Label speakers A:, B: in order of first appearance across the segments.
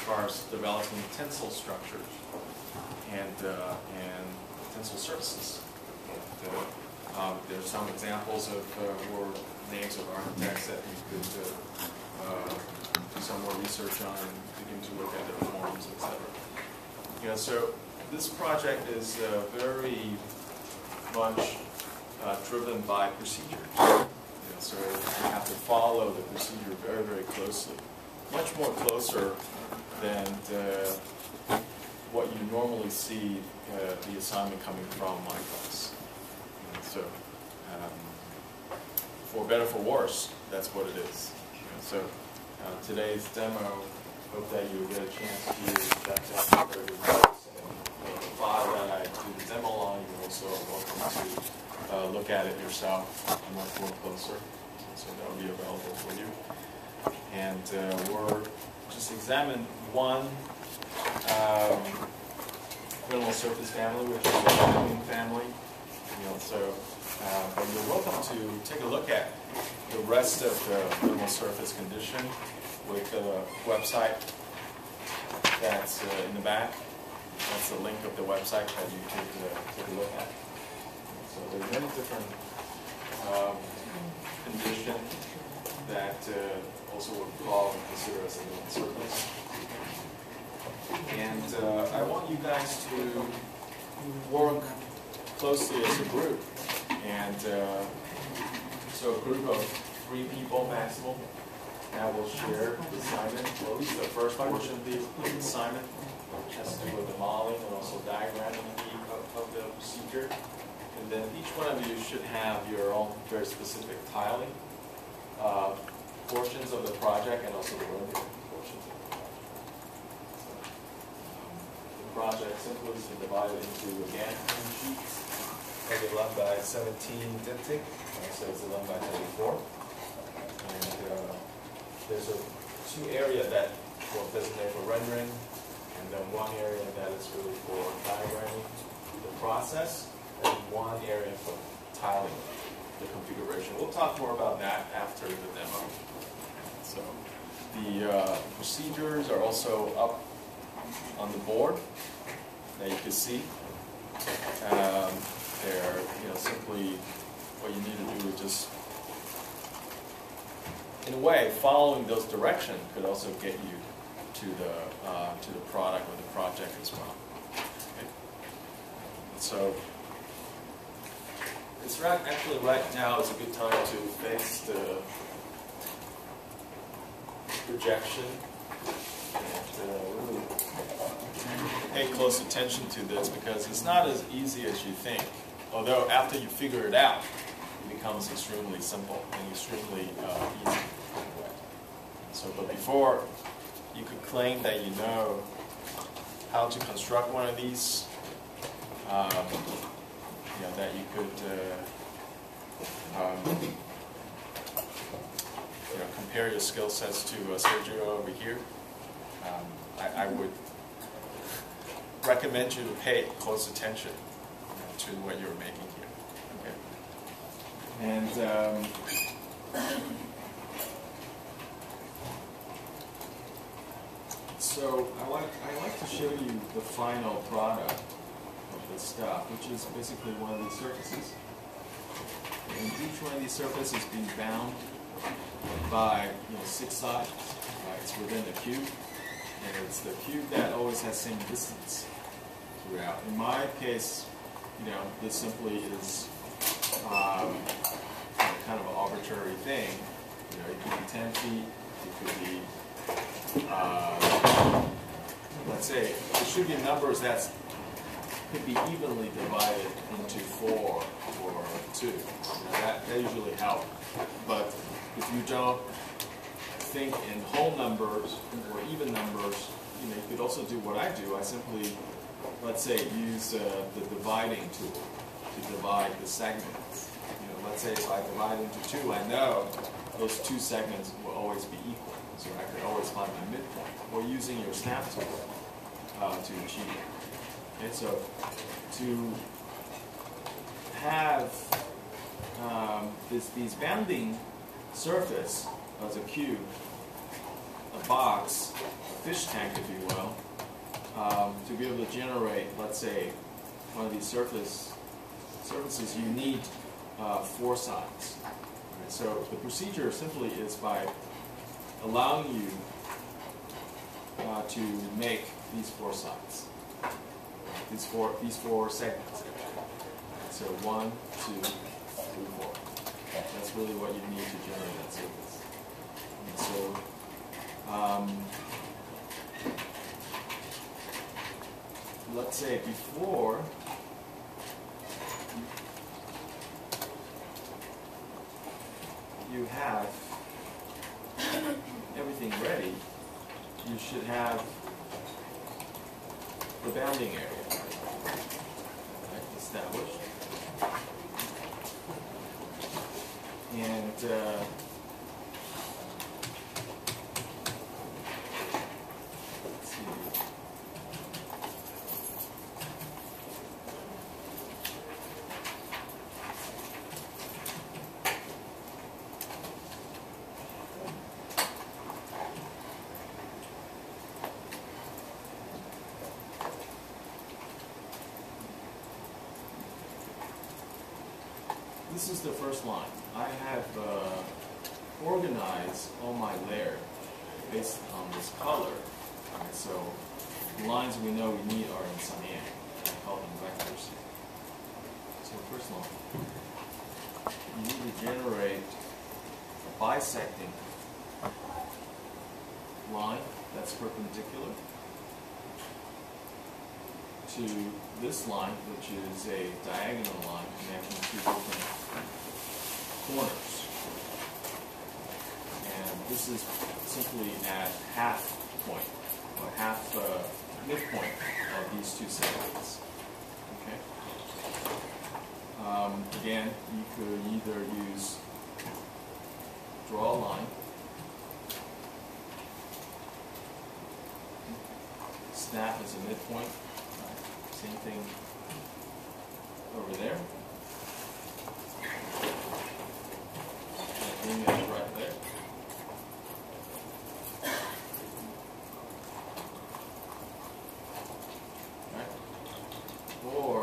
A: far as developing tensile structures and tensile surfaces. There's some examples of or names of architects that you could do some more research on and begin to look at their forms, etc. So this project is very much driven by procedures. So you have to follow the procedure very, very closely, much more closer than what you normally see the assignment coming from my class. So for better, for worse, that's what it is. So today's demo, hope that you get a chance to check out the file that I do the demo on. You're also welcome to look at it yourself much more closer. So that will be available for you. And we're just examine one minimal surface family, which is the Hanging family. But you're welcome to take a look at the rest of the minimal surface condition with the website that's in the back. That's the link of the website that you could take a look at. So there are many different conditions that also would call and consider as a minimal surface. And I want you guys to work closely as a group. And so a group of 3 people maximum that will share the assignment, or at least the first portion of the assignment, which has to do with the modeling and also diagramming of the procedure. And then each one of you should have your own very specific tiling portions of the project and also the rendering portions of the project. So, the project simply is divided into, again, 2 sheets. It's 11 by 17 diptych, so it's 11 by 34. And there's 2 areas that will designate for rendering, and then 1 area that is really for diagramming the process, and 1 area for tiling the configuration. We'll talk more about that after the demo. So the procedures are also up on the board that you can see. They're simply what you need to do is just, in a way, following those directions could also get you to the product or the project as well. Okay. So it's actually right now is a good time to face the projection and really pay close attention to this, because it's not as easy as you think. Although after you figure it out, it becomes extremely simple and extremely easy. So, but before you could claim that you know how to construct one of these, that you could compare your skill sets to Sergio over here. I would recommend you to pay close attention to what you're making here. Okay. And so I like to show you the final product of this stuff, which is basically one of these surfaces. And each one of these surfaces is being bound by 6 sides. Right? It's within a cube, and it's the cube that always has same distance throughout. In my case, this simply is kind of an arbitrary thing. It could be 10 feet. It could be let's say there should be numbers that could be evenly divided into 4 or 2. That usually helps. But if you don't think in whole numbers or even numbers, you could also do what I do. I simply, let's say, use the dividing tool to divide the segments. Let's say if I divide into 2, I know those 2 segments will always be equal. So I could always find my midpoint. Or using your snap tool to achieve it. Okay, so to have these bounding surface as a cube, a box, fish tank, if you will, to be able to generate, let's say, one of these surfaces, you need 4 sides. Right? So the procedure simply is by allowing you to make these 4 sides, these four segments. So 1, 2, 3, 4. That's really what you need to generate that surface. And so let's say before you have everything ready, you should have the bounding area established. And let's see. This is the first line. I have organized all my layer based on this color. Right, so the lines we know we need are in cyan. I call them vectors. So first line, you need to generate a bisecting line that's perpendicular to this line, which is a diagonal line connecting 2 different corners. And this is simply at half point, or half midpoint of these 2 segments. Okay. Again, you could either draw a line, snap as a midpoint. Same thing over there. Bring that right there. Right. Or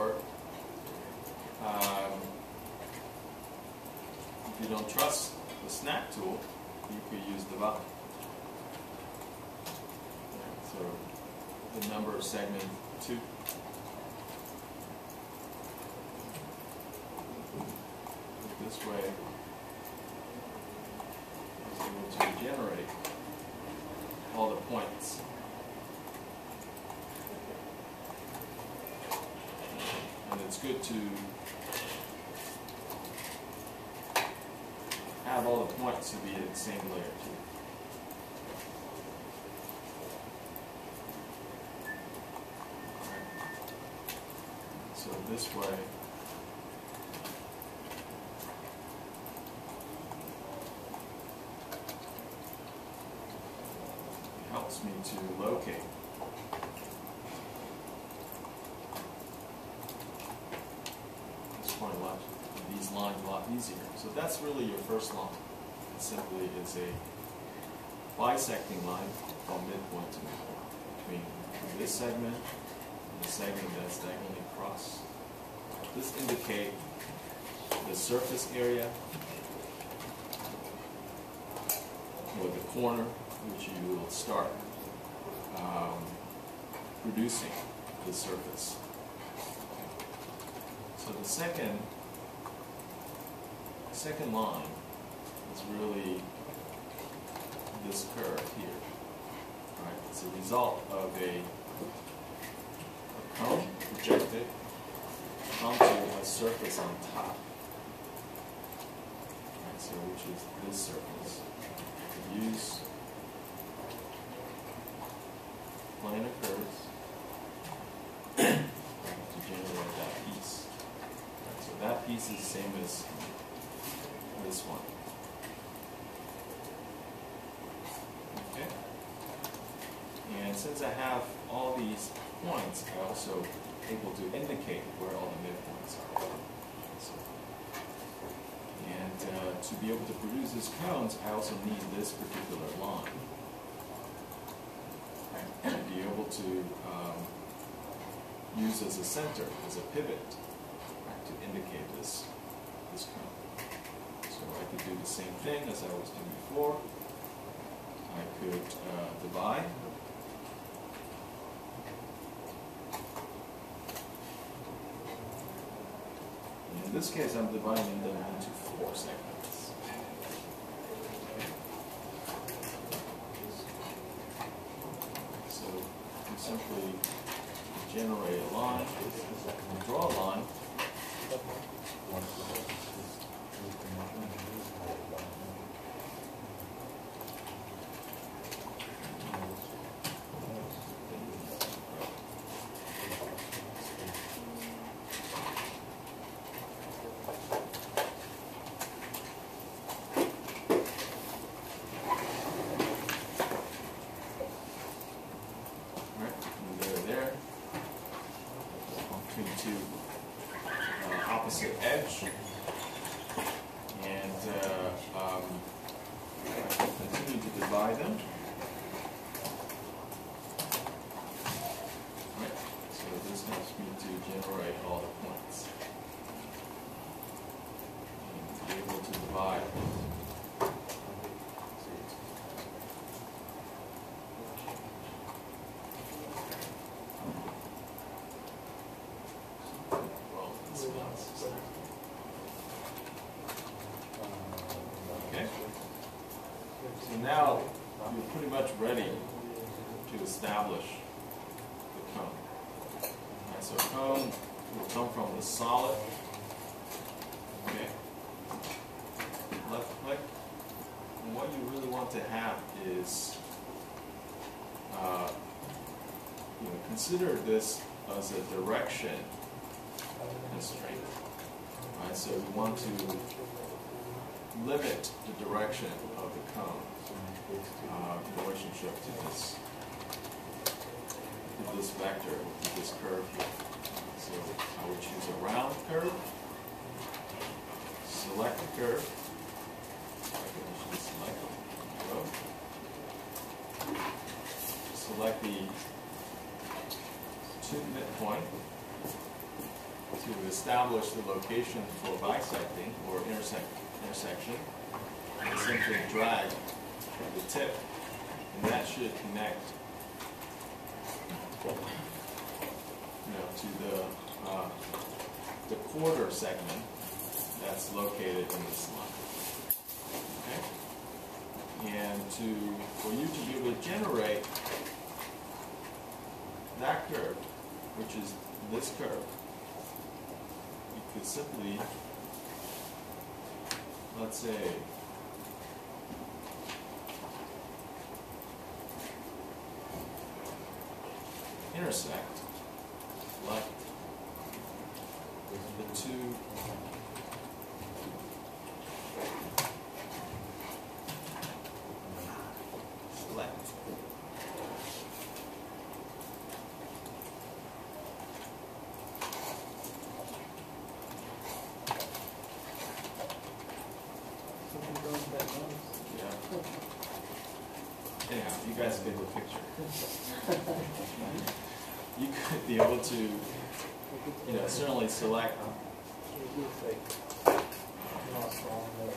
A: if you don't trust the snap tool, you could use the button. Right. So the number of segment 2. This way, I was able to generate all the points. And it's good to have all the points to be in the same layer too. Right. So this way, helps me to locate this point these lines a lot easier. So that's really your first line. It simply is a bisecting line from midpoint to midpoint between this segment and the segment that's diagonally across. This indicates the surface area or the corner which you will start producing the surface. So the second line is really this curve here. Right? It's a result of a cone projected onto a surface on top. Right? So which is this surface. Use planar curves to generate that piece. Right, so that piece is the same as this one. Okay? And since I have all these points, I'm also able to indicate where all the midpoints are. So, and to be able to produce these cones, I also need this particular line. to use as a center, as a pivot, right, to indicate this cone. So I could do the same thing as I was doing before. I could divide. In this case, I'm dividing them into 4 segments. So you simply generate a line, draw a line. Opposite edge, and continue to divide them. Right. So this helps me to generate all the points and to be able to divide. Okay. So now you're pretty much ready to establish the cone. Right, so cone will come from the solid. Okay. Left click. And what you really want to have is, consider this as a direction constraint. Right, so we want to limit the direction of the cone in relationship to this vector, to this curve here. So I would choose a round curve, select the curve, select the two midpoint to establish the location for bisecting or intersection, and simply drag the tip, and that should connect, to the quarter segment that's located in this line. Okay, and for you to be able to generate that curve, which is this curve, you could simply, let's say, intersect, select the two select. Anyhow, you guys get the picture. You could be able to, certainly select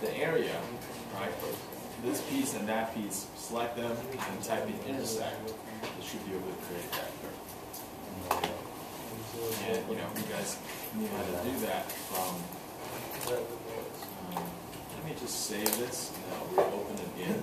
A: the area, right? This piece and that piece, select them and type in intersect. You should be able to create that curve. And you guys knew how to do that from. Let me just save this and I'll reopen it again.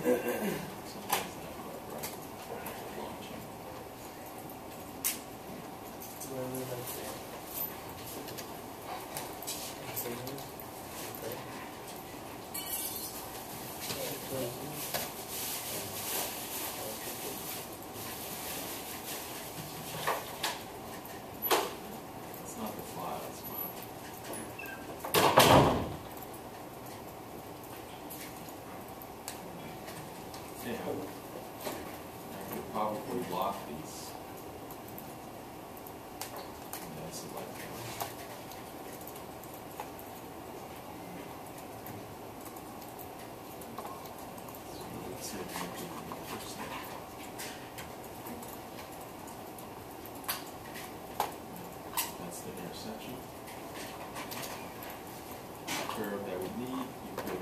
A: It's not the file, it's file.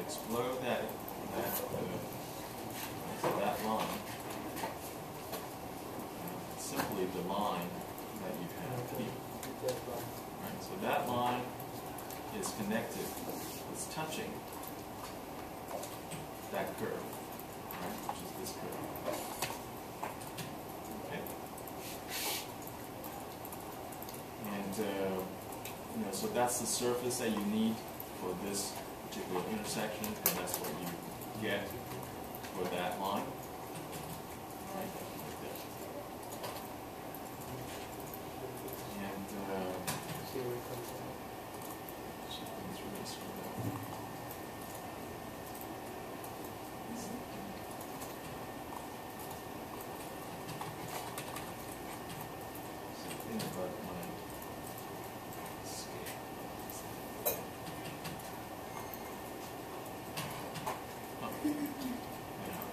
A: explode that line, simply the line that you have here. Right? So that line is connected, it's touching that curve, right? Which is this curve. Okay. And so that's the surface that you need for this particular intersection, and that's what you get for that line. Right? And it's really screwed up. Something about my scale. Oh. Yeah.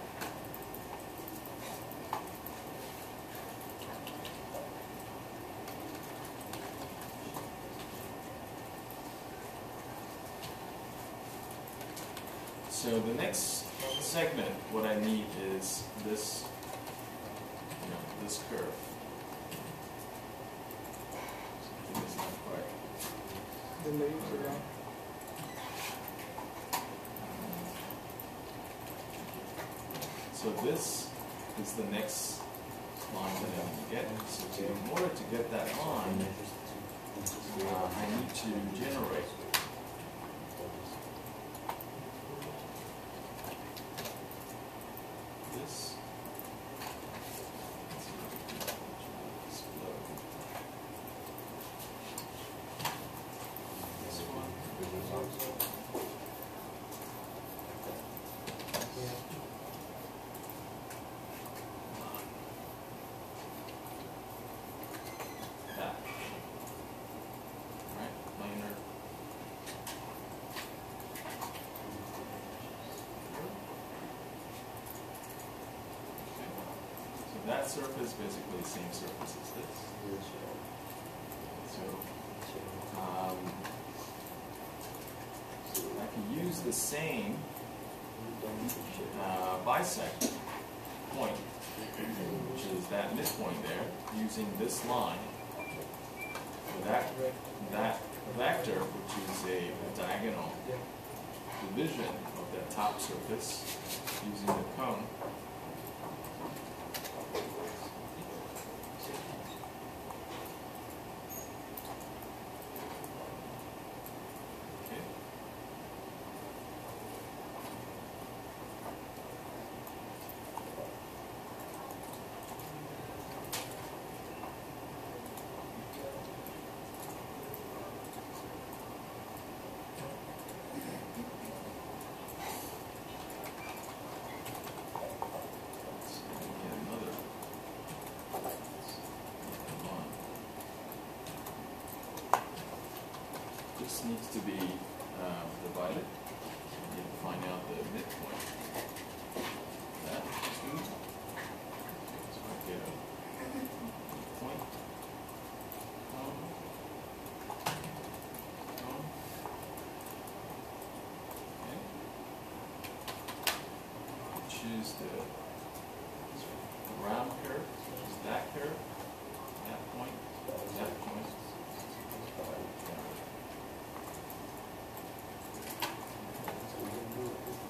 A: So the next segment, what I need is this, this curve. Something is not quite. So this is the next line that I need to get. So in order to get that line, I need to generate this. This one. That. Right? Planar. That surface basically the same surface as this. So I can use the same bisect point, which is that midpoint there, using this line. So that vector, which is a diagonal division of that top surface, using the cone. This needs to be divided. You need to find out the midpoint. That two. So I get a point. Okay. Choose the round curve, which is that curve, that point, that point.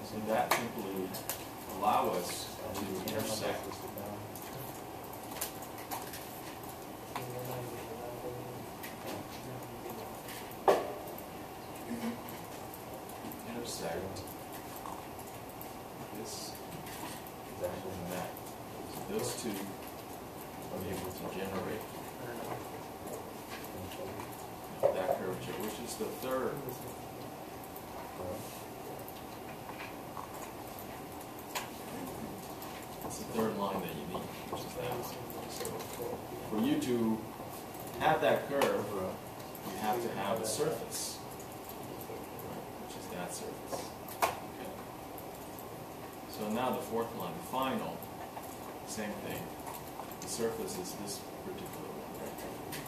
A: So that simply allow us to intersect this and that. So those two are able to generate that curvature, which is the third. It's the third line that you need, which is that line. So for you to have that curve, you have to have a surface, which is that surface. Okay. So now the fourth line, the final, same thing. The surface is this particular one right here.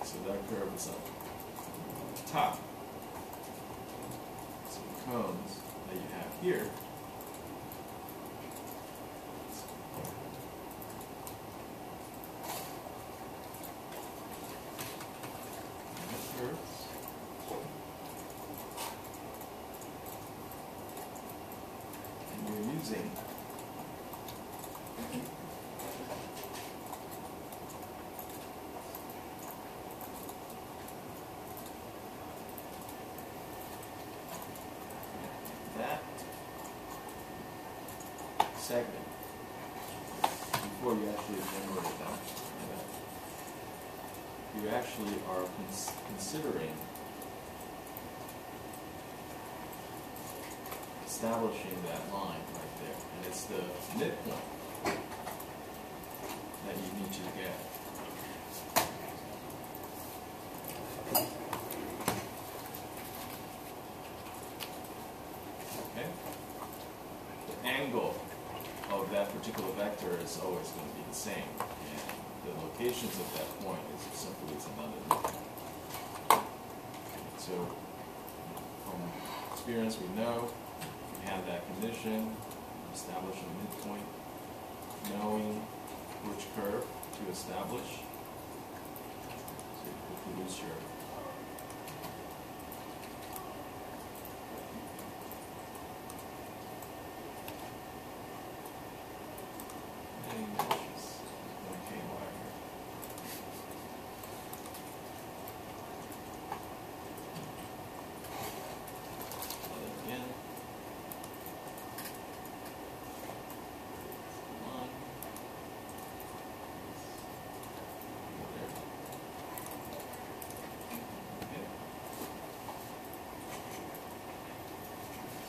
A: So that curve is up top. So we cones that you have here. And you're using that segment before you actually generate them. You actually are considering establishing that line right there, and it's the midpoint that you need to get. Okay? The angle of that particular vector is always going to be the same, and the locations of that point is simply another midpoint. So, from experience, we know we have that condition, establish a midpoint, knowing which curve to establish. So you produce your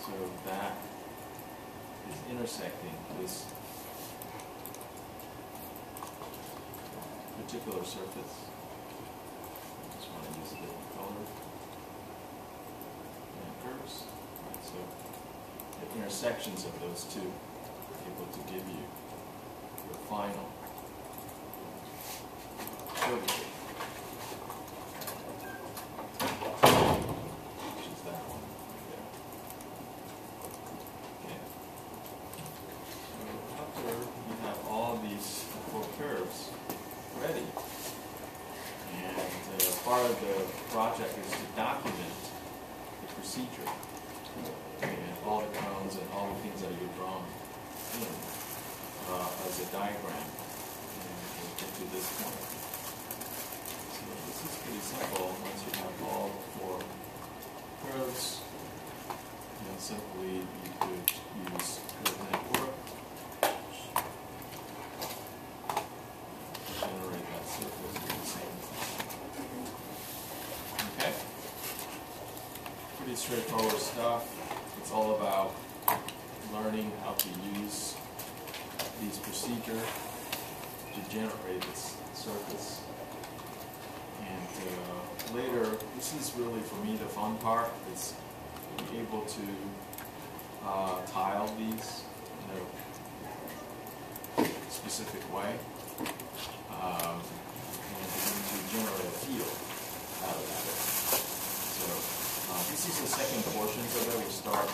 A: so that is intersecting this particular surface. I just want to use a different color. And it curves. Right, so the intersections of those two are able to give you your final curvature. Part of the project is to document the procedure and all the cones and all the things that you're drawing in as a diagram, and we'll get to this point. So this is pretty simple. Once you have all four curves, then simply you could use curve network to generate that surface with the same thing. Okay? Pretty straightforward stuff. It's all about learning how to use these procedures to generate this surface. And later, this is really for me the fun part. It's being able to tile these in a specific way and begin to generate a field out of that. So this is the second portion of it. We start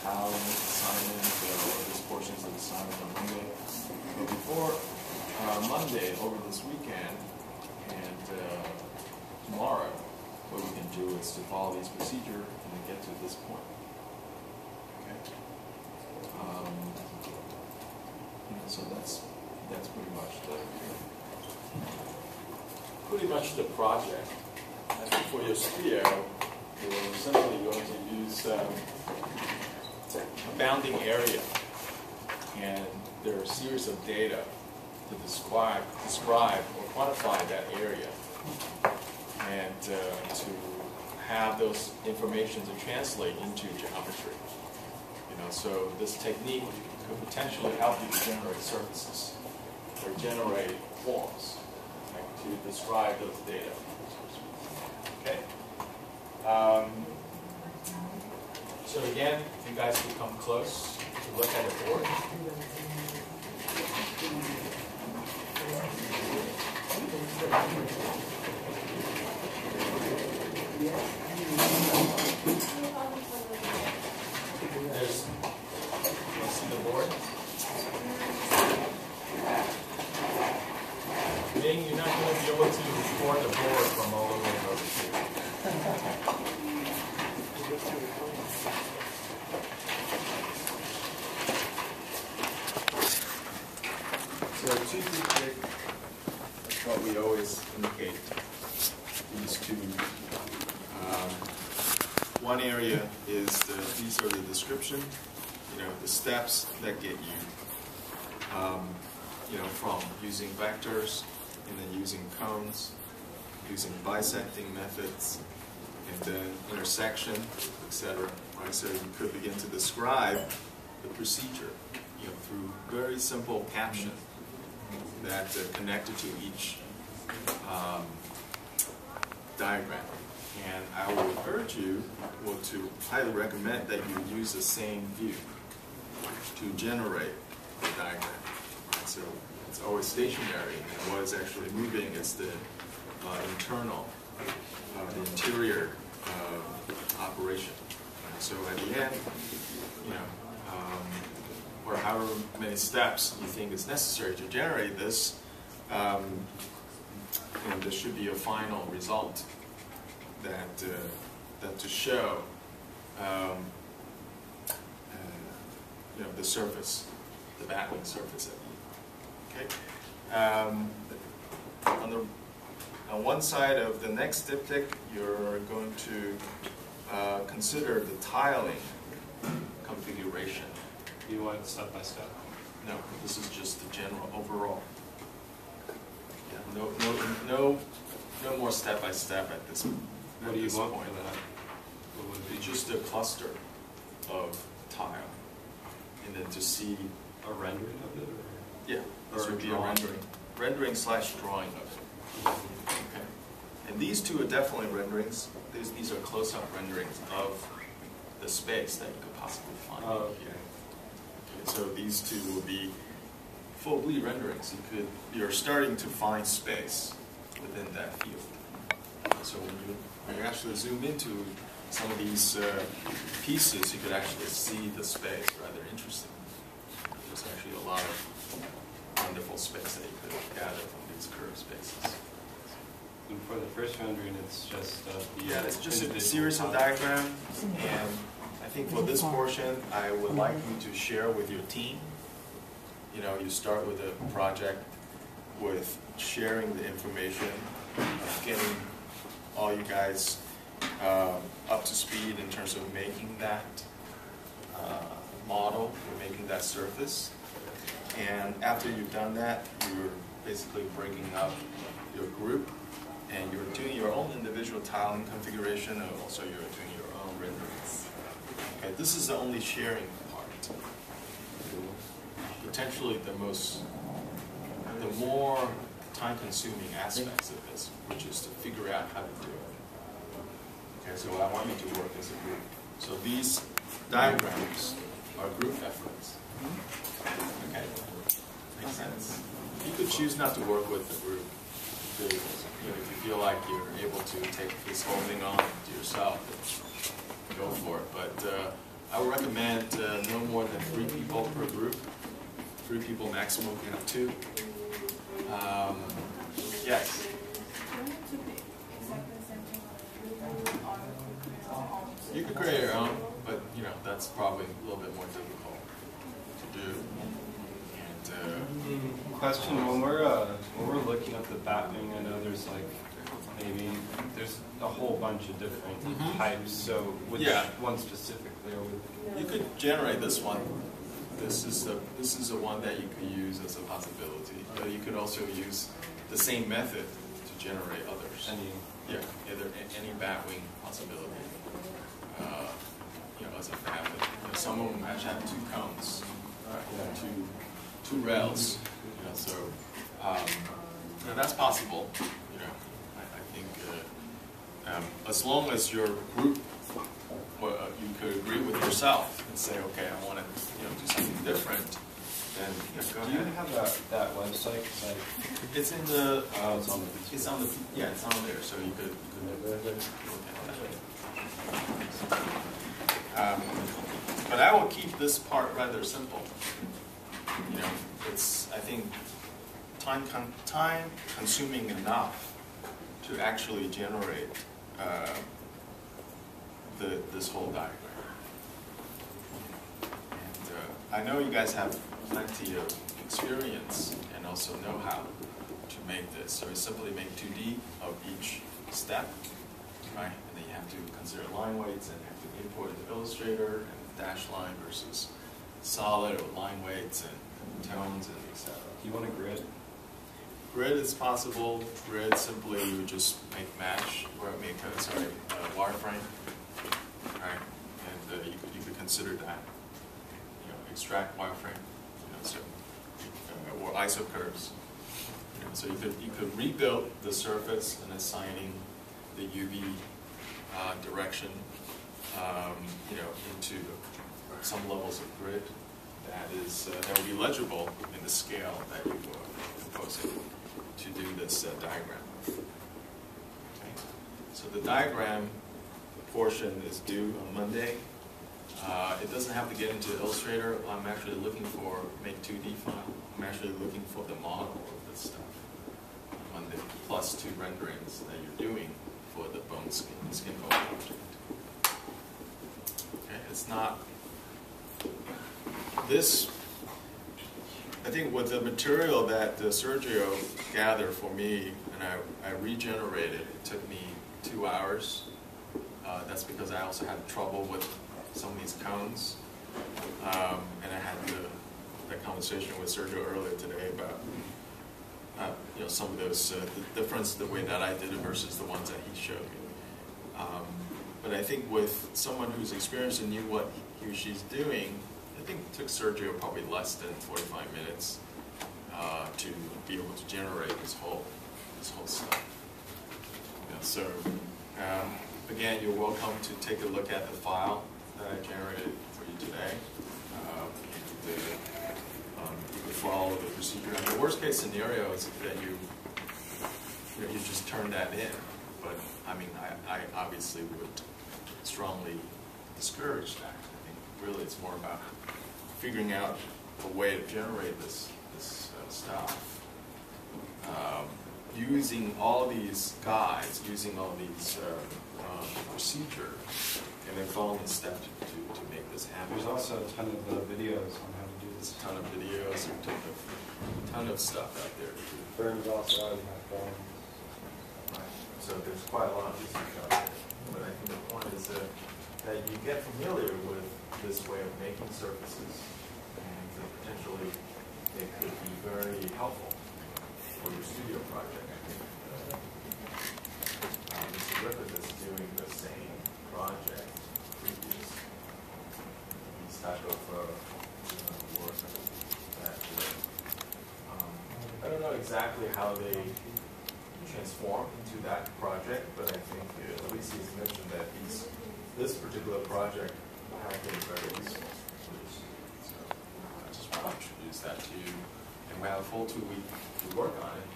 A: tiling assignments, or this portion of the assignment on Monday. But before Monday, over this weekend, and tomorrow, what we can do is to follow this procedure and then get to this point. Okay. So that's pretty much the project. And for your sphere, you're simply going to use a bounding area, and there are a series of data to describe or quantify that area, and to have those information to translate into geometry. So this technique could potentially help you to generate surfaces or generate forms, like, to describe those data. Okay. So again, if you guys could come close to look at the board. shooting, you're not going to be able to record the board from all the way over here. So 2 gig, that's what we always indicate. These two. One area is these are the description, the steps that get you, from using vectors and then using cones, using bisecting methods, and then intersection, etc. Right? So you could begin to describe the procedure, through very simple caption that connected to each diagram. And I would urge you, to highly recommend that you use the same view to generate the diagram. Right? So it's always stationary, and what is actually moving is the internal, the interior operation. Right? So at the end, or however many steps you think is necessary to generate this, there should be a final result that to show the surface, the battling surface at the end. Okay. On one side of the next diptych, you're going to consider the tiling configuration.
B: You want it step by step?
A: No, this is just the general overall. Yeah, no more step by step at this point.
B: What do you want for that?
A: It would be just a cluster of tile, and then to see
B: a rendering of it, or
A: yeah, this would be a rendering / drawing of it. Okay, and these two are definitely renderings. These are close-up renderings of the space that you could possibly find.
B: Oh, okay.
A: So these two will be full bleed renderings. You're starting to find space within that field. So when you actually zoom into some of these pieces, you could actually see the space rather interesting. There's actually a lot of wonderful space that you could gather from these curved spaces.
B: And for the first rendering, it's just
A: it's just a series of diagrams, and I think for this portion, I would like you to share with your team. You start with a project with sharing the information, getting all you guys up to speed in terms of making that model, or making that surface. And after you've done that, you're basically breaking up your group, and you're doing your own individual tiling configuration, and also you're doing your own renderings. Okay, this is the only sharing part. Potentially the more time-consuming aspects of this, which is to figure out how to do it. Okay, so I want you to work as a group. So these diagrams are group efforts. Okay, makes sense. You could choose not to work with the group. If you feel like you're able to take this whole thing on to yourself, go for it. But I would recommend no more than 3 people per group. 3 people maximum. You have 2. Yes. You could create your own, but that's probably a little bit more difficult to do. And
B: question: when we're looking at the batwing, I know there's there's a whole bunch of different types. So which one specifically are we?
A: You could generate this one. This is the one that you could use as a possibility. But you could also use the same method to generate others. Any batwing possibility. As a family. Some of them actually have 2 cones, two rails. So that's possible. I think as long as your group, you could agree with yourself and say, okay, I want to do something different. Then go ahead.
B: Do you have that website?
A: It's in the. It's on there. So you could look at that. But I will keep this part rather simple. I think time consuming enough to actually generate this whole diagram. And I know you guys have plenty of experience and also know-how to make this. So we simply make 2D of each step, right? And then you have to consider line weights and have to import into Illustrator and dash line versus solid or line weights and tones and etc.
B: Do you want a grid?
A: Grid is possible. Grid simply you would just make mesh or make a wireframe, right? And you could consider that. You know, extract wireframe, so or ISO curves. So you could rebuild the surface and assigning the UV direction, into some levels of grid that will be legible in the scale that you are proposing to do this diagram with. Okay. So the diagram portion is due on Monday. It doesn't have to get into Illustrator. I'm actually looking for make 2D file. I'm actually looking for the model of this stuff on Monday, plus 2 renderings that you're doing for the bone skin bone project. Okay, it's not this. I think with the material that Sergio gathered for me, and I regenerated, it took me 2 hours. That's because I also had trouble with some of these cones, and I had that conversation with Sergio earlier today about some of those the difference the way that I did it versus the ones that he showed me. But I think with someone who's experienced and knew what he or she's doing, I think it took Sergio probably less than 45 minutes to be able to generate this whole stuff. So again, you're welcome to take a look at the file that I generated for you today. You could follow the procedure. And the worst case scenario is that you just turn that in. But I mean, I obviously would strongly discourage that. I think really it's more about figuring out a way to generate this stuff. Using all these guides, using all these procedures, and then following the steps to make this happen.
B: There's also a ton of videos on how to do this.
A: A ton of videos, a ton of stuff out there.
B: Burns also already have drawings.
A: Right. So there's quite a lot of research out there. But I think the point is that you get familiar with this way of making surfaces, and potentially it could be very helpful for your studio project. Mr. Griffith is doing the same project, previous these type of work that I don't know exactly how they transform into that project, but I think at least he's mentioned that this particular project has been very useful. So I just want to introduce that to you, and we have a full 2 week to work on it,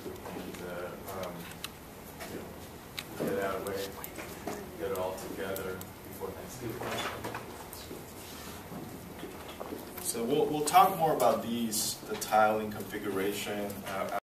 A: and get it out of the way, get it all together before Thanksgiving. So we'll talk more about the tiling configuration